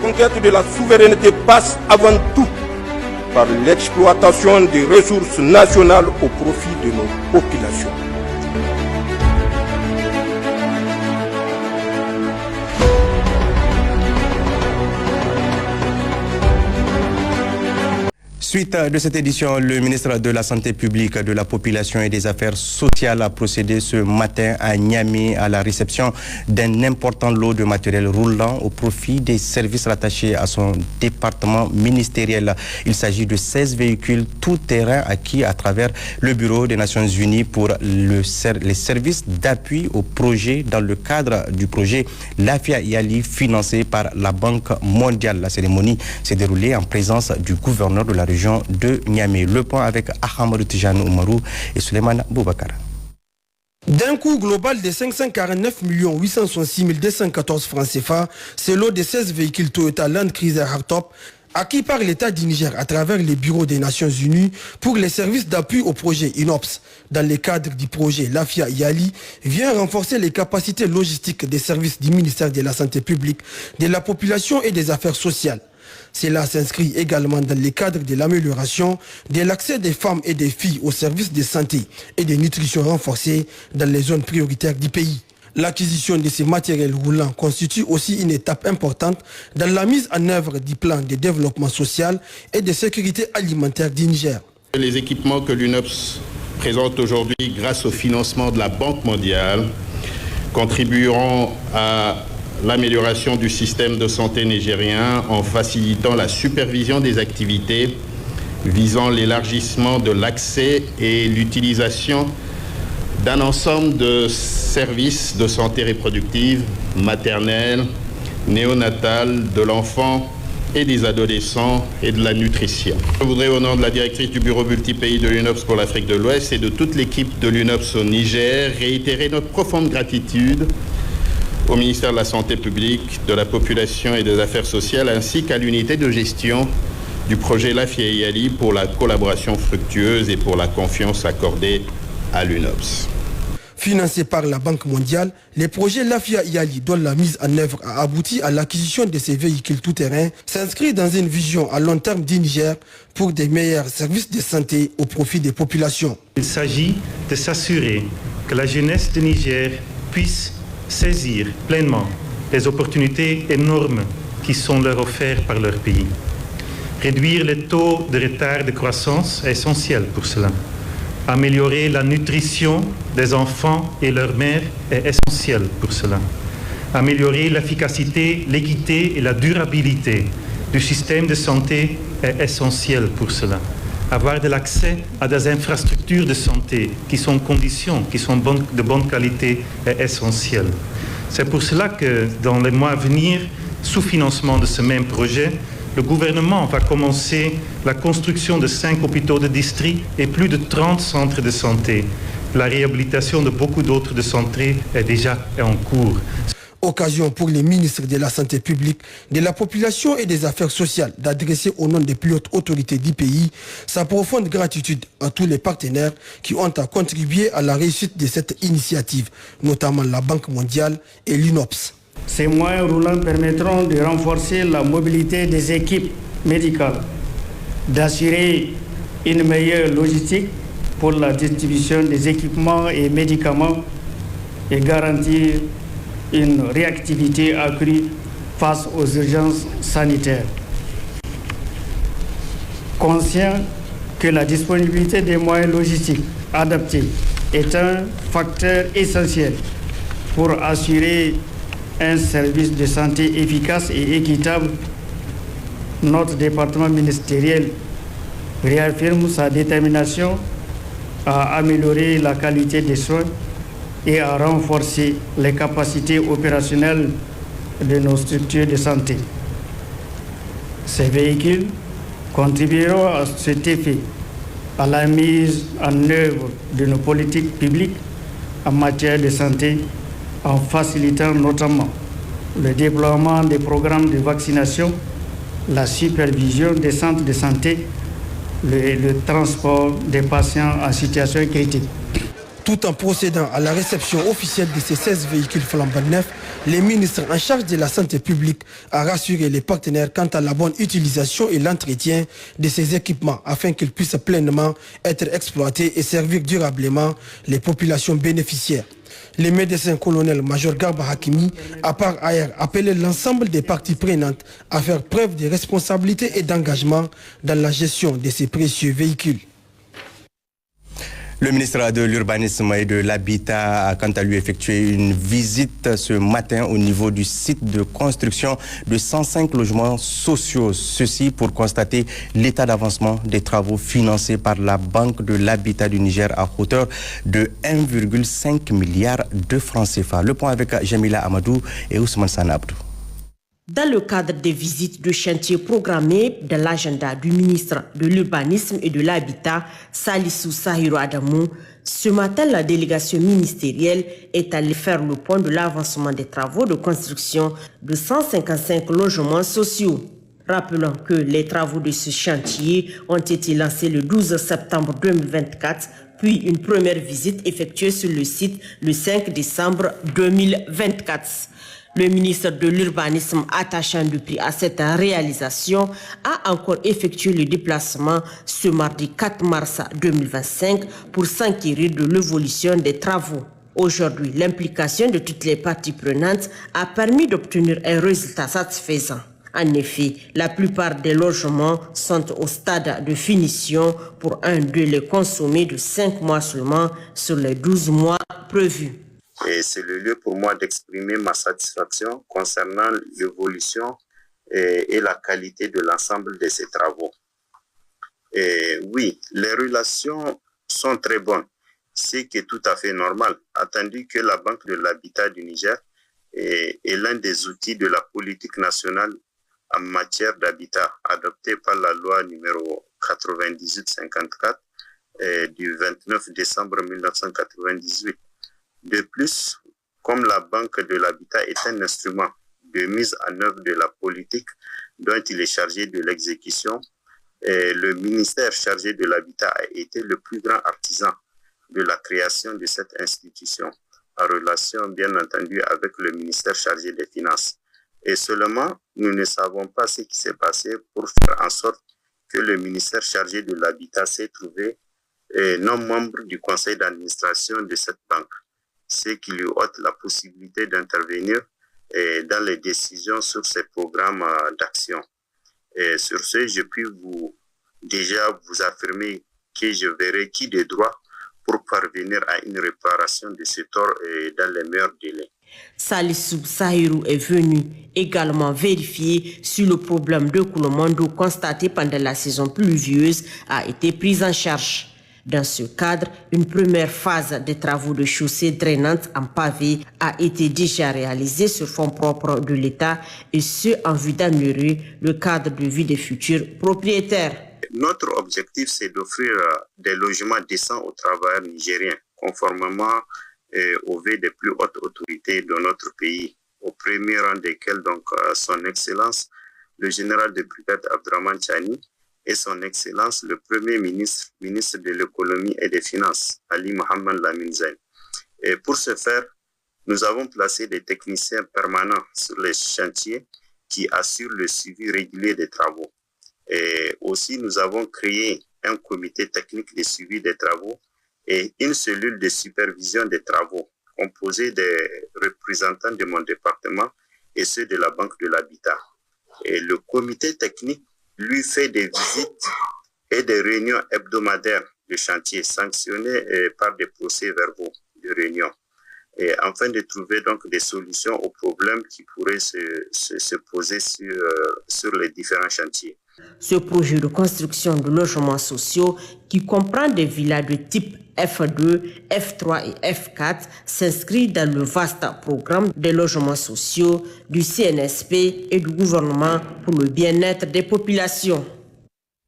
conquête de la souveraineté passe avant tout par l'exploitation des ressources nationales au profit de nos populations. Suite de cette édition, le ministre de la Santé publique, de la Population et des Affaires sociales a procédé ce matin à Niamey à la réception d'un important lot de matériel roulant au profit des services rattachés à son département ministériel. Il s'agit de 16 véhicules tout-terrain acquis à travers le Bureau des Nations Unies pour les services d'appui au projet dans le cadre du projet Lafia Yali financé par la Banque mondiale. La cérémonie s'est déroulée en présence du gouverneur de la région de Niamey. Le point avec Ahamadou Tijane Oumarou et Suleiman Boubacar. D'un coût global de 549 866 214 francs CFA, c'est l'eau de 16 véhicules Toyota Land Cruiser Hardtop acquis par l'État du Niger à travers les bureaux des Nations Unies pour les services d'appui au projet INOPS. Dans le cadre du projet Lafia Yali, vient renforcer les capacités logistiques des services du ministère de la Santé publique, de la Population et des Affaires sociales. Cela s'inscrit également dans le cadre de l'amélioration de l'accès des femmes et des filles aux services de santé et de nutrition renforcés dans les zones prioritaires du pays. L'acquisition de ces matériels roulants constitue aussi une étape importante dans la mise en œuvre du plan de développement social et de sécurité alimentaire du Niger. Les équipements que l'UNOPS présente aujourd'hui grâce au financement de la Banque mondiale contribueront à l'amélioration du système de santé nigérien en facilitant la supervision des activités visant l'élargissement de l'accès et l'utilisation d'un ensemble de services de santé reproductive, maternelle, néonatale, de l'enfant et des adolescents et de la nutrition. Je voudrais au nom de la directrice du bureau multipays de l'UNOPS pour l'Afrique de l'Ouest et de toute l'équipe de l'UNOPS au Niger réitérer notre profonde gratitude au ministère de la Santé publique, de la Population et des Affaires sociales, ainsi qu'à l'unité de gestion du projet Lafia Yali pour la collaboration fructueuse et pour la confiance accordée à l'UNOPS. Financé par la Banque mondiale, les projets Lafia Yali, dont la mise en œuvre a abouti à l'acquisition de ces véhicules tout-terrain, s'inscrit dans une vision à long terme du Niger pour des meilleurs services de santé au profit des populations. Il s'agit de s'assurer que la jeunesse du Niger puisse saisir pleinement les opportunités énormes qui sont leur offertes par leur pays. Réduire les taux de retard de croissance est essentiel pour cela. Améliorer la nutrition des enfants et leurs mères est essentiel pour cela. Améliorer l'efficacité, l'équité et la durabilité du système de santé est essentiel pour cela. Avoir de l'accès à des infrastructures de santé qui sont conditions, qui sont de bonne qualité est essentiel. C'est pour cela que dans les mois à venir, sous financement de ce même projet, le gouvernement va commencer la construction de 5 hôpitaux de district et plus de 30 centres de santé. La réhabilitation de beaucoup d'autres de santé est déjà en cours. Occasion pour les ministres de la Santé publique, de la Population et des Affaires sociales d'adresser au nom des plus hautes autorités du pays sa profonde gratitude à tous les partenaires qui ont contribué à la réussite de cette initiative, notamment la Banque mondiale et l'UNOPS. Ces moyens roulants permettront de renforcer la mobilité des équipes médicales, d'assurer une meilleure logistique pour la distribution des équipements et médicaments et garantir une réactivité accrue face aux urgences sanitaires. Conscient que la disponibilité des moyens logistiques adaptés est un facteur essentiel pour assurer un service de santé efficace et équitable, notre département ministériel réaffirme sa détermination à améliorer la qualité des soins et à renforcer les capacités opérationnelles de nos structures de santé. Ces véhicules contribueront à cet effet à la mise en œuvre de nos politiques publiques en matière de santé, en facilitant notamment le déploiement des programmes de vaccination, la supervision des centres de santé, le transport des patients en situation critique. Tout en procédant à la réception officielle de ces 16 véhicules flambant neufs, les ministres en charge de la santé publique a rassuré les partenaires quant à la bonne utilisation et l'entretien de ces équipements afin qu'ils puissent pleinement être exploités et servir durablement les populations bénéficiaires. Le médecin colonel-major Garba Hakimi a par ailleurs appelé l'ensemble des parties prenantes à faire preuve de responsabilité et d'engagement dans la gestion de ces précieux véhicules. Le ministre de l'Urbanisme et de l'Habitat a quant à lui effectué une visite ce matin au niveau du site de construction de 105 logements sociaux. Ceci pour constater l'état d'avancement des travaux financés par la Banque de l'Habitat du Niger à hauteur de 1,5 milliard de francs CFA. Le point avec Jamila Amadou et Ousmane Sanabdou. Dans le cadre des visites de chantier programmées dans l'agenda du ministre de l'Urbanisme et de l'Habitat, Salissou Sahirou Adamou, ce matin, la délégation ministérielle est allée faire le point de l'avancement des travaux de construction de 155 logements sociaux. Rappelons que les travaux de ce chantier ont été lancés le 12 septembre 2024, puis une première visite effectuée sur le site le 5 décembre 2024. Le ministre de l'Urbanisme, attachant du prix à cette réalisation, a encore effectué le déplacement ce mardi 4 mars 2025 pour s'enquérir de l'évolution des travaux. Aujourd'hui, l'implication de toutes les parties prenantes a permis d'obtenir un résultat satisfaisant. En effet, la plupart des logements sont au stade de finition pour un délai consommé de 5 mois seulement sur les 12 mois prévus. Et c'est le lieu pour moi d'exprimer ma satisfaction concernant l'évolution et la qualité de l'ensemble de ces travaux. Et oui, les relations sont très bonnes, ce qui est tout à fait normal, attendu que la Banque de l'Habitat du Niger est l'un des outils de la politique nationale en matière d'habitat, adoptée par la loi numéro 9854 du 29 décembre 1998. De plus, comme la Banque de l'Habitat est un instrument de mise en œuvre de la politique dont il est chargé de l'exécution, le ministère chargé de l'Habitat a été le plus grand artisan de la création de cette institution, en relation bien entendu avec le ministère chargé des Finances. Et seulement, nous ne savons pas ce qui s'est passé pour faire en sorte que le ministère chargé de l'Habitat s'est trouvé non membre du conseil d'administration de cette banque, ce qui lui ôte la possibilité d'intervenir dans les décisions sur ces programmes d'action. Et sur ce, je puis déjà vous affirmer que je verrai qui de droit pour parvenir à une réparation de ce tort dans les meilleurs délais. Salissou Sahirou est venu également vérifier si le problème d'écoulement d'eau constaté pendant la saison pluvieuse a été pris en charge. Dans ce cadre, une première phase des travaux de chaussée drainante en pavé a été déjà réalisée sur fonds propres de l'État et ce en vue d'améliorer le cadre de vie des futurs propriétaires. Notre objectif, c'est d'offrir des logements décents aux travailleurs nigériens, conformément aux vœux des plus hautes autorités de notre pays, au premier rang desquels donc son Excellence, le général de brigade Abdraman Chani, et son Excellence, le Premier ministre, ministre de l'économie et des finances, Ali Mohamed Lamine Zain. Et pour ce faire, nous avons placé des techniciens permanents sur les chantiers qui assurent le suivi régulier des travaux. Et aussi, nous avons créé un comité technique de suivi des travaux et une cellule de supervision des travaux composée des représentants de mon département et ceux de la Banque de l'Habitat. Et le comité technique lui fait des visites et des réunions hebdomadaires de chantier sanctionnées par des procès-verbaux de réunion, et afin de trouver donc des solutions aux problèmes qui pourraient se poser sur les différents chantiers. Ce projet de construction de logements sociaux, qui comprend des villas de type F2, F3 et F4, s'inscrit dans le vaste programme des logements sociaux du CNSP et du gouvernement pour le bien-être des populations.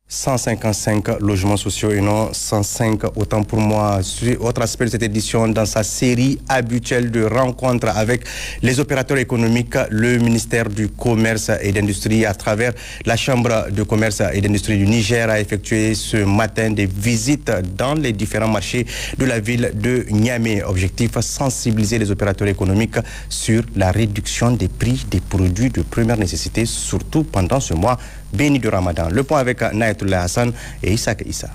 155 logements sociaux et non 105, autant pour moi. Autre aspect de cette édition, dans sa série habituelle de rencontres avec les opérateurs économiques, le ministère du Commerce et d'Industrie, à travers la Chambre de Commerce et d'Industrie du Niger, a effectué ce matin des visites dans les différents marchés de la ville de Niamey. Objectif, sensibiliser les opérateurs économiques sur la réduction des prix des produits de première nécessité, surtout pendant ce mois béni du Ramadan. Le point avec Naïtoullah Hassan et Issa Issa.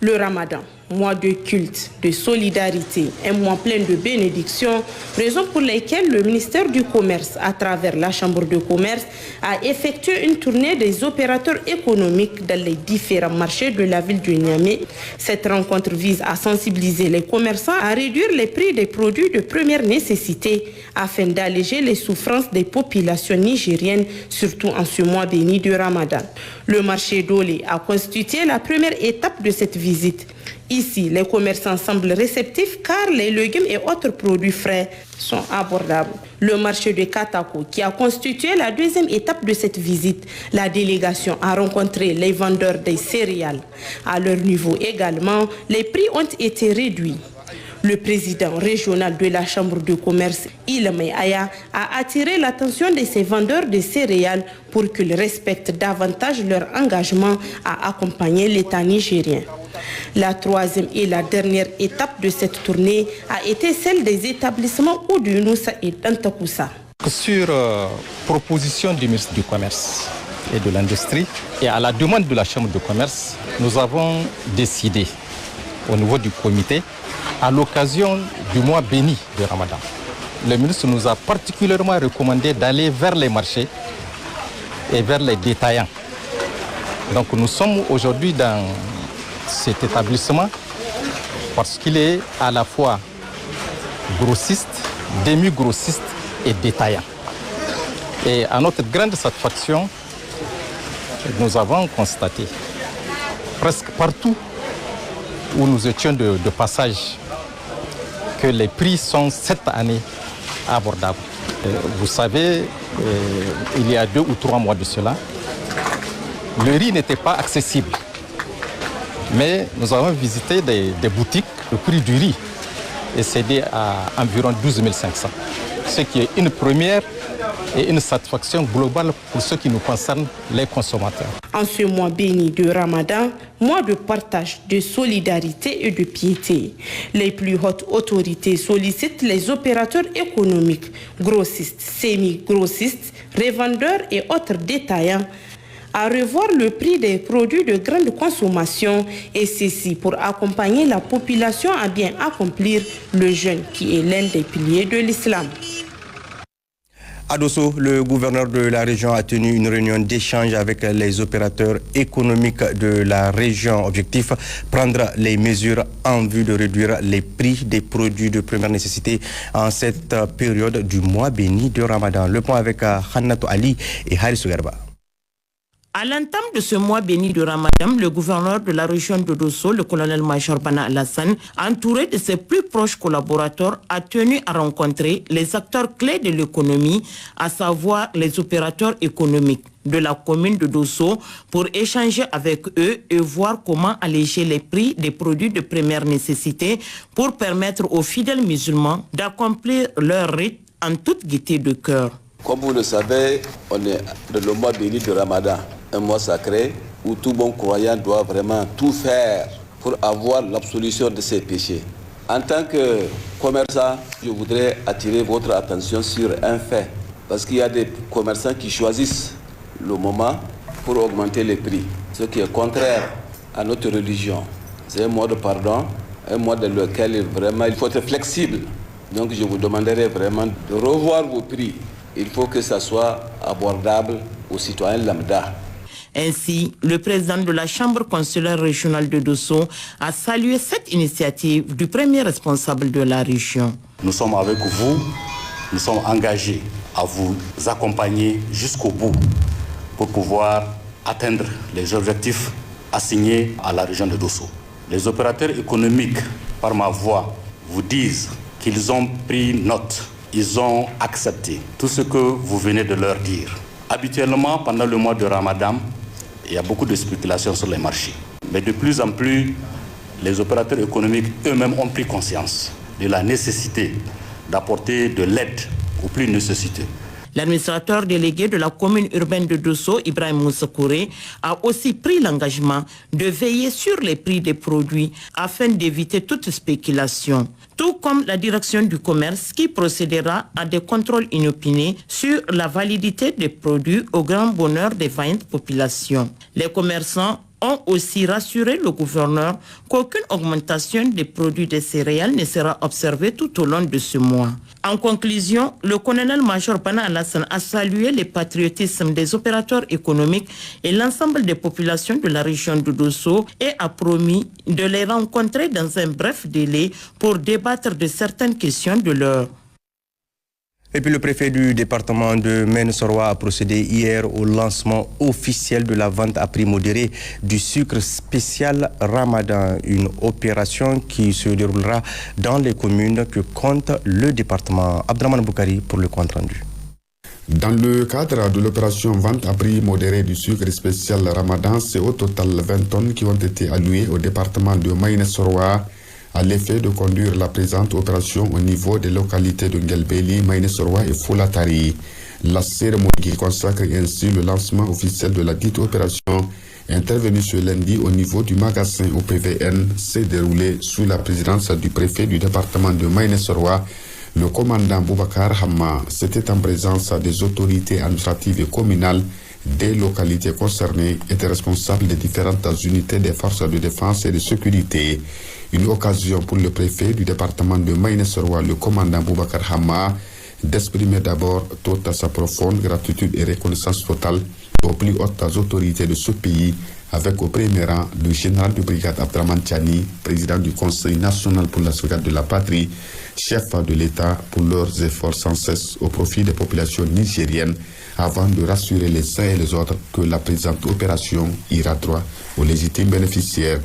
Le Ramadan, mois de culte, de solidarité, un mois plein de bénédictions, raison pour lesquelles le ministère du Commerce, à travers la Chambre de commerce, a effectué une tournée des opérateurs économiques dans les différents marchés de la ville de Niamey. Cette rencontre vise à sensibiliser les commerçants à réduire les prix des produits de première nécessité afin d'alléger les souffrances des populations nigériennes, surtout en ce mois béni du Ramadan. Le marché d'Olé a constitué la première étape de cette visite. Ici, les commerçants semblent réceptifs car les légumes et autres produits frais sont abordables. Le marché de Katako, qui a constitué la deuxième étape de cette visite, la délégation a rencontré les vendeurs des céréales. À leur niveau également, les prix ont été réduits. Le président régional de la Chambre de commerce, Ilmay Aya, a attiré l'attention de ces vendeurs de céréales pour qu'ils respectent davantage leur engagement à accompagner l'État nigérien. La troisième et la dernière étape de cette tournée a été celle des établissements Oudunoussa et Dantakoussa. Sur proposition du ministre du Commerce et de l'Industrie et à la demande de la Chambre de commerce, nous avons décidé au niveau du comité, à l'occasion du mois béni de Ramadan, le ministre nous a particulièrement recommandé d'aller vers les marchés et vers les détaillants. Donc nous sommes aujourd'hui dans cet établissement parce qu'il est à la fois grossiste, demi-grossiste et détaillant. Et à notre grande satisfaction, nous avons constaté presque partout où nous étions de passage que les prix sont cette année abordables. Vous savez, il y a 2 ou 3 mois de cela, le riz n'était pas accessible. Mais nous avons visité des boutiques, le prix du riz est cédé à environ 12 500, ce qui est une première et une satisfaction globale pour ce qui nous concerne, les consommateurs. En ce mois béni de Ramadan, mois de partage, de solidarité et de piété, les plus hautes autorités sollicitent les opérateurs économiques, grossistes, semi-grossistes, revendeurs et autres détaillants à revoir le prix des produits de grande consommation, et ceci pour accompagner la population à bien accomplir le jeûne qui est l'un des piliers de l'islam. À Dosso, le gouverneur de la région a tenu une réunion d'échange avec les opérateurs économiques de la région. Objectif, prendre les mesures en vue de réduire les prix des produits de première nécessité en cette période du mois béni de Ramadan. Le point avec Hannato Ali et Haris Garba. À l'entame de ce mois béni de Ramadan, le gouverneur de la région de Dosso, le colonel-major Bana Alassane, entouré de ses plus proches collaborateurs, a tenu à rencontrer les acteurs clés de l'économie, à savoir les opérateurs économiques de la commune de Dosso, pour échanger avec eux et voir comment alléger les prix des produits de première nécessité pour permettre aux fidèles musulmans d'accomplir leur rite en toute gaieté de cœur. Comme vous le savez, on est dans le mois béni de Ramadan, un mois sacré où tout bon croyant doit vraiment tout faire pour avoir l'absolution de ses péchés. En tant que commerçant, je voudrais attirer votre attention sur un fait, parce qu'il y a des commerçants qui choisissent le moment pour augmenter les prix, ce qui est contraire à notre religion. C'est un mois de pardon, un mois dans lequel vraiment il faut être flexible. Donc je vous demanderai vraiment de revoir vos prix. Il faut que ça soit abordable aux citoyens lambda. Ainsi, le président de la Chambre consulaire régionale de Dosso a salué cette initiative du premier responsable de la région. Nous sommes avec vous, nous sommes engagés à vous accompagner jusqu'au bout pour pouvoir atteindre les objectifs assignés à la région de Dosso. Les opérateurs économiques, par ma voix, vous disent qu'ils ont pris note. Ils ont accepté tout ce que vous venez de leur dire. Habituellement, pendant le mois de Ramadan, il y a beaucoup de spéculation sur les marchés. Mais de plus en plus, les opérateurs économiques eux-mêmes ont pris conscience de la nécessité d'apporter de l'aide aux plus nécessiteux. L'administrateur délégué de la commune urbaine de Dosso, Ibrahim Moussakouré, a aussi pris l'engagement de veiller sur les prix des produits afin d'éviter toute spéculation. Tout comme la direction du commerce qui procédera à des contrôles inopinés sur la validité des produits au grand bonheur des vaillantes populations. Les commerçants ont aussi rassuré le gouverneur qu'aucune augmentation des produits des céréales ne sera observée tout au long de ce mois. En conclusion, le colonel-major Bana Alassane a salué le patriotisme des opérateurs économiques et l'ensemble des populations de la région de Dosso et a promis de les rencontrer dans un bref délai pour débattre de certaines questions de leur. Et puis le préfet du département de Maine-Soroa a procédé hier au lancement officiel de la vente à prix modéré du sucre spécial Ramadan, une opération qui se déroulera dans les communes que compte le département. Abdraman Boukari pour le compte rendu. Dans le cadre de l'opération vente à prix modéré du sucre spécial Ramadan, c'est au total 20 tonnes qui ont été allouées au département de Maine-Soroa à l'effet de conduire la présente opération au niveau des localités de Ngelbeli, Maine-Soroa et Foulatari. La cérémonie qui consacre ainsi le lancement officiel de la dite opération, intervenue ce lundi au niveau du magasin au PVN, s'est déroulée sous la présidence du préfet du département de Maine-Soroa, le commandant Boubacar Hamma. C'était en présence des autorités administratives et communales des localités concernées et des responsables des différentes unités des forces de défense et de sécurité. Une occasion pour le préfet du département de Maine-Soroa, le commandant Boubacar Hamma, d'exprimer d'abord toute sa profonde gratitude et reconnaissance totale aux plus hautes autorités de ce pays, avec au premier rang le général de brigade Abdraman Tchani, président du Conseil national pour la sauvegarde de la patrie, chef de l'État, pour leurs efforts sans cesse au profit des populations nigériennes, avant de rassurer les uns et les autres que la présente opération ira droit aux légitimes bénéficiaires.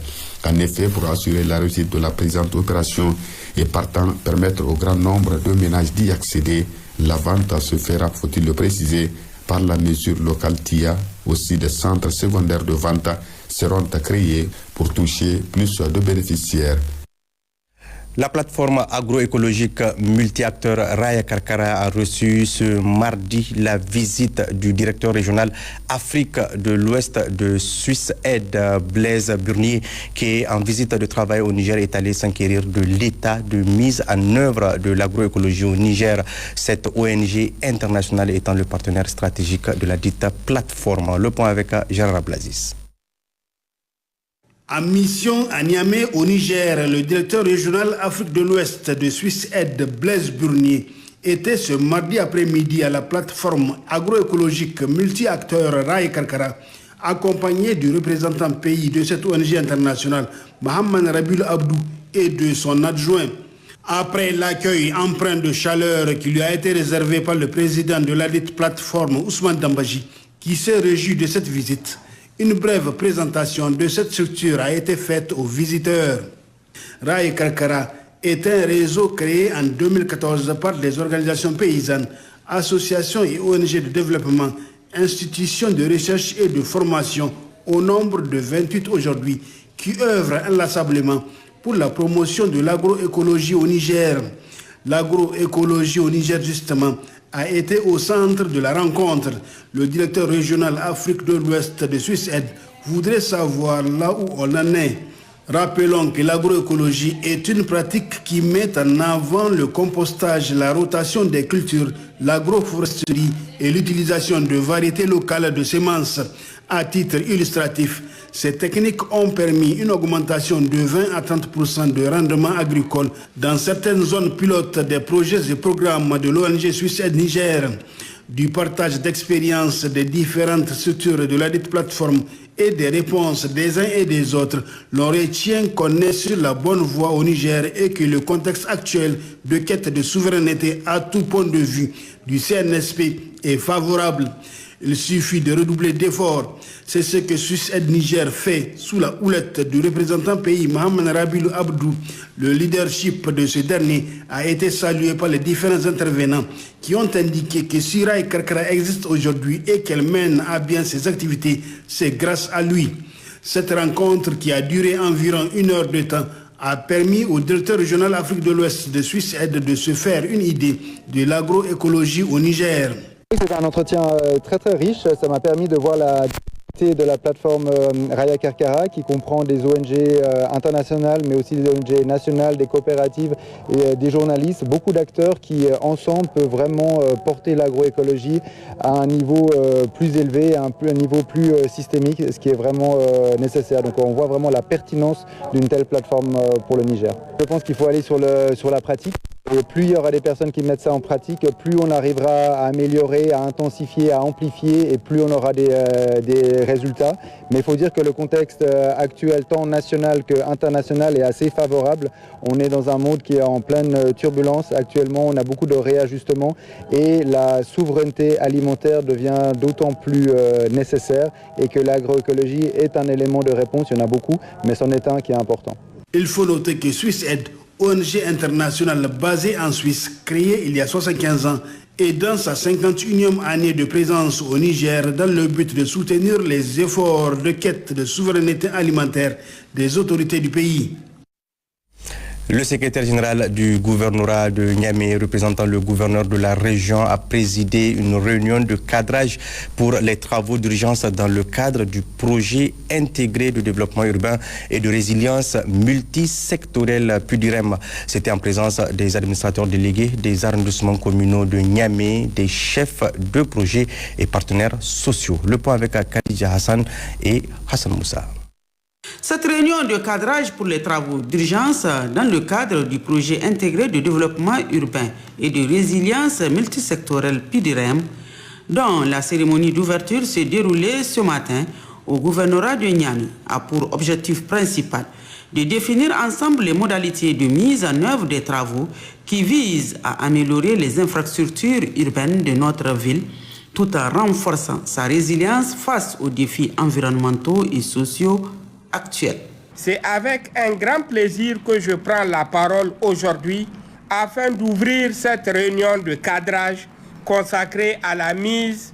En effet, pour assurer la réussite de la présente opération et partant permettre au grand nombre de ménages d'y accéder, la vente se fera, faut-il le préciser, par la mesure locale TIA. Aussi des centres secondaires de vente seront créés pour toucher plus de bénéficiaires. La plateforme agroécologique multi-acteurs Raya Karkara a reçu ce mardi la visite du directeur régional Afrique de l'Ouest de Suisse Aide, Blaise Burnier, qui est en visite de travail au Niger, est allé s'enquérir de l'état de mise en œuvre de l'agroécologie au Niger, cette ONG internationale étant le partenaire stratégique de la dite plateforme. Le point avec Gérard Blazis. En mission à Niamey au Niger, le directeur régional Afrique de l'Ouest de Suisse Aide, Blaise Burnier, était ce mardi après-midi à la plateforme agroécologique multi-acteurs Raya Karkara, accompagné du représentant pays de cette ONG internationale, Mohamed Rabil Abdou, et de son adjoint. Après l'accueil empreint de chaleur qui lui a été réservé par le président de la dite plateforme, Ousmane Dambaji, qui s'est réjoui de cette visite, une brève présentation de cette structure a été faite aux visiteurs. Raya Karkara est un réseau créé en 2014 par des organisations paysannes, associations et ONG de développement, institutions de recherche et de formation, au nombre de 28 aujourd'hui, qui œuvrent inlassablement pour la promotion de l'agroécologie au Niger. L'agroécologie au Niger, justement, a été au centre de la rencontre. Le directeur régional Afrique de l'Ouest de Suisse Aide voudrait savoir là où on en est. Rappelons que l'agroécologie est une pratique qui met en avant le compostage, la rotation des cultures, l'agroforesterie et l'utilisation de variétés locales de semences. À titre illustratif, ces techniques ont permis une augmentation de 20 à 30% de rendement agricole dans certaines zones pilotes des projets et programmes de l'ONG Suisse Aide Niger. Du partage d'expériences des différentes structures de la dite plateforme et des réponses des uns et des autres, l'on retient qu'on est sur la bonne voie au Niger et que le contexte actuel de quête de souveraineté à tout point de vue du CNSP est favorable. Il suffit de redoubler d'efforts. C'est ce que SwissAid Niger fait sous la houlette du représentant pays Mohamed Rabilou Abdou. Le leadership de ce dernier a été salué par les différents intervenants qui ont indiqué que si Rail Karkara existe aujourd'hui et qu'elle mène à bien ses activités, c'est grâce à lui. Cette rencontre qui a duré environ 1 heure de temps a permis au directeur régional Afrique de l'Ouest de SwissAid de se faire une idée de l'agroécologie au Niger. C'est un entretien très riche, ça m'a permis de voir la de la plateforme Raya Karkara qui comprend des ONG internationales mais aussi des ONG nationales, des coopératives et des journalistes, beaucoup d'acteurs qui ensemble peuvent vraiment porter l'agroécologie à un niveau plus élevé, à un niveau plus systémique, ce qui est vraiment nécessaire. Donc on voit vraiment la pertinence d'une telle plateforme pour le Niger. Je pense qu'il faut aller sur la pratique. Et plus il y aura des personnes qui mettent ça en pratique, plus on arrivera à améliorer, à intensifier, à amplifier et plus on aura des résultats. Mais il faut dire que le contexte actuel, tant national qu'international, est assez favorable. On est dans un monde qui est en pleine turbulence. Actuellement, on a beaucoup de réajustements et la souveraineté alimentaire devient d'autant plus nécessaire et que l'agroécologie est un élément de réponse. Il y en a beaucoup, mais c'en est un qui est important. Il faut noter que SwissAid, ONG internationale basée en Suisse, créée il y a 75 ans, et dans sa 51e année de présence au Niger dans le but de soutenir les efforts de quête de souveraineté alimentaire des autorités du pays. Le secrétaire général du gouvernorat de Niamey, représentant le gouverneur de la région, a présidé une réunion de cadrage pour les travaux d'urgence dans le cadre du projet intégré de développement urbain et de résilience multisectorielle PUDIREM. C'était en présence des administrateurs délégués des arrondissements communaux de Niamey, des chefs de projet et partenaires sociaux. Le point avec Khadija Hassan et Hassan Moussa. Cette réunion de cadrage pour les travaux d'urgence dans le cadre du projet intégré de développement urbain et de résilience multisectorielle PUDIREM, dont la cérémonie d'ouverture s'est déroulée ce matin au gouvernorat de Niamey, a pour objectif principal de définir ensemble les modalités de mise en œuvre des travaux qui visent à améliorer les infrastructures urbaines de notre ville tout en renforçant sa résilience face aux défis environnementaux et sociaux actuels. C'est avec un grand plaisir que je prends la parole aujourd'hui afin d'ouvrir cette réunion de cadrage consacrée à la mise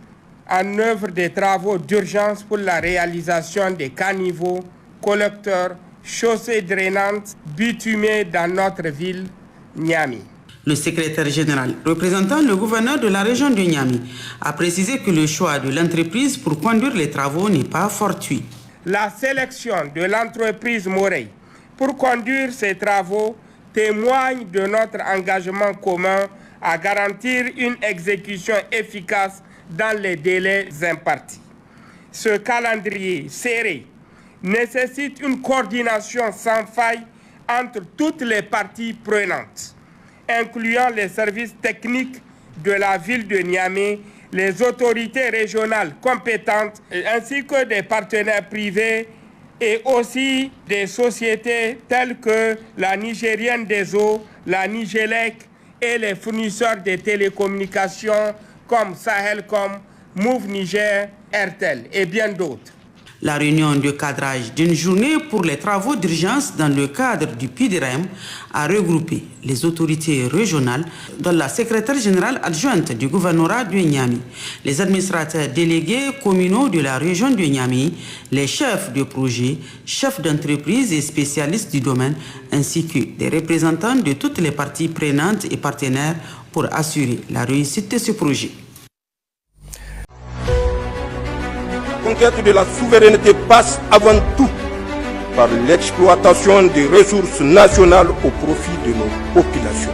en œuvre des travaux d'urgence pour la réalisation des caniveaux, collecteurs, chaussées drainantes, bitumées dans notre ville, Niamey. Le secrétaire général, représentant le gouverneur de la région de Niamey, a précisé que le choix de l'entreprise pour conduire les travaux n'est pas fortuit. La sélection de l'entreprise Morey pour conduire ces travaux témoigne de notre engagement commun à garantir une exécution efficace dans les délais impartis. Ce calendrier serré nécessite une coordination sans faille entre toutes les parties prenantes, incluant les services techniques de la ville de Niamey, les autorités régionales compétentes, ainsi que des partenaires privés et aussi des sociétés telles que la Nigérienne des eaux, la Nigélec et les fournisseurs de télécommunications comme Sahelcom, Move Niger, Airtel et bien d'autres. La réunion de cadrage d'une journée pour les travaux d'urgence dans le cadre du PUDIREM a regroupé les autorités régionales, dont la secrétaire générale adjointe du gouvernorat de Niamey, les administrateurs délégués communaux de la région de Niamey, les chefs de projet, chefs d'entreprise et spécialistes du domaine, ainsi que des représentants de toutes les parties prenantes et partenaires pour assurer la réussite de ce projet. La conquête de la souveraineté passe avant tout par l'exploitation des ressources nationales au profit de nos populations.